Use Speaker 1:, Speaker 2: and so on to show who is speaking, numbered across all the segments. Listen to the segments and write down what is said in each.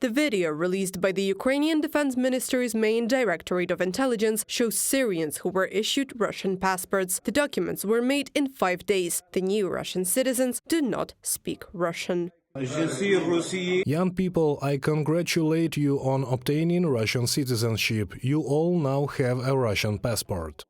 Speaker 1: The video released by the Ukrainian Defense Ministry's main Directorate of Intelligence shows Syrians who were issued Russian passports. The documents were made in 5 days. The new Russian citizens do not speak Russian.
Speaker 2: Young people, I congratulate you on obtaining Russian citizenship. You all now have a Russian passport.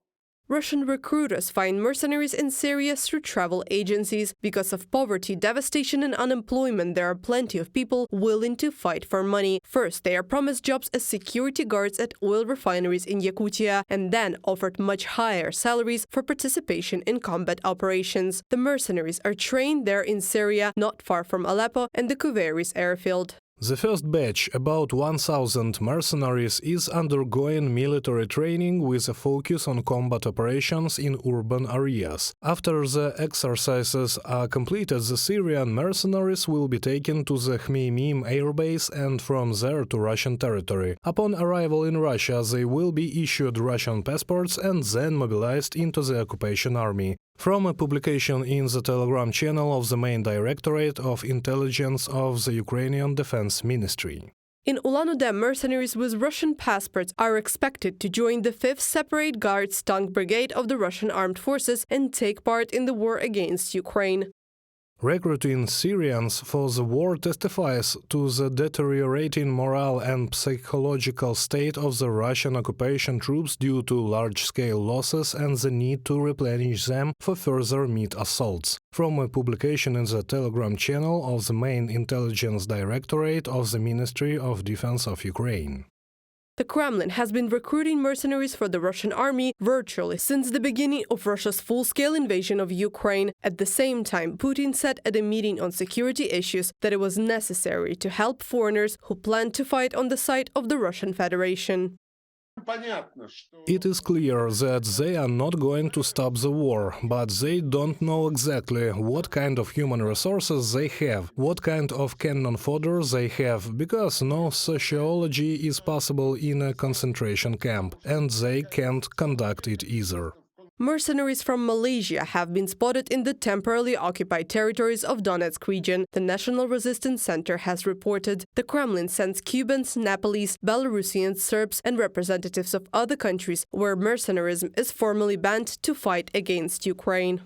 Speaker 1: Russian recruiters find mercenaries in Syria through travel agencies. Because of poverty, devastation and unemployment, there are plenty of people willing to fight for money. First, they are promised jobs as security guards at oil refineries in Yakutia, and then offered much higher salaries for participation in combat operations. The mercenaries are trained there in Syria, not far from Aleppo and the Kuveris airfield.
Speaker 2: The first batch, about 1,000 mercenaries, is undergoing military training with a focus on combat operations in urban areas. After the exercises are completed, the Syrian mercenaries will be taken to the Khmeimim airbase and from there to Russian territory. Upon arrival in Russia, they will be issued Russian passports and then mobilized into the occupation army. From a publication in the Telegram channel of the main Directorate of Intelligence of the Ukrainian Defense Ministry.
Speaker 1: In Ulan-Ude, mercenaries with Russian passports are expected to join the 5th Separate Guards Tank Brigade of the Russian Armed Forces and take part in the war against Ukraine.
Speaker 2: Recruiting Syrians for the war testifies to the deteriorating morale and psychological state of the Russian occupation troops due to large-scale losses and the need to replenish them for further meat assaults. From a publication in the Telegram channel of the main Intelligence Directorate of the Ministry of Defense of Ukraine.
Speaker 1: The Kremlin has been recruiting mercenaries for the Russian army virtually since the beginning of Russia's full-scale invasion of Ukraine. At the same time, Putin said at a meeting on security issues that it was necessary to help foreigners who planned to fight on the side of the Russian Federation.
Speaker 2: It is clear that they are not going to stop the war, but they don't know exactly what kind of human resources they have, what kind of cannon fodder they have, because no sociology is possible in a concentration camp, and they can't conduct it either.
Speaker 1: Mercenaries from Malaysia have been spotted in the temporarily occupied territories of Donetsk region, the National Resistance Center has reported. The Kremlin sends Cubans, Nepalese, Belarusians, Serbs and representatives of other countries where mercenarism is formally banned to fight against Ukraine.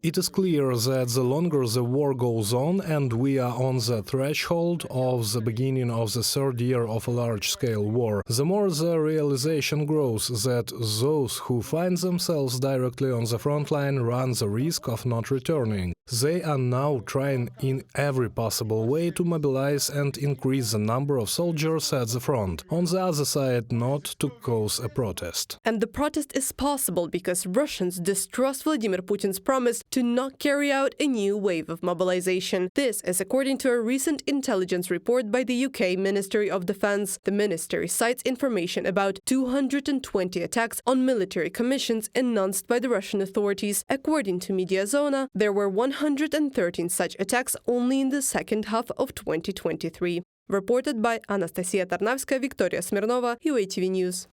Speaker 2: It is clear that the longer the war goes on and we are on the threshold of the beginning of the third year of a large-scale war, the more the realization grows that those who find themselves directly on the front line run the risk of not returning. They are now trying in every possible way to mobilize and increase the number of soldiers at the front. On the other side, not to cause a protest.
Speaker 1: And the protest is possible because Russians distrust Vladimir Putin's promise to not carry out a new wave of mobilization. This is according to a recent intelligence report by the UK Ministry of Defense. The ministry cites information about 220 attacks on military commissions announced by the Russian authorities. According to Mediazona, there were 113 such attacks only in the second half of 2023. Reported by Anastasia Tarnavska, Victoria Smirnova, UATV News.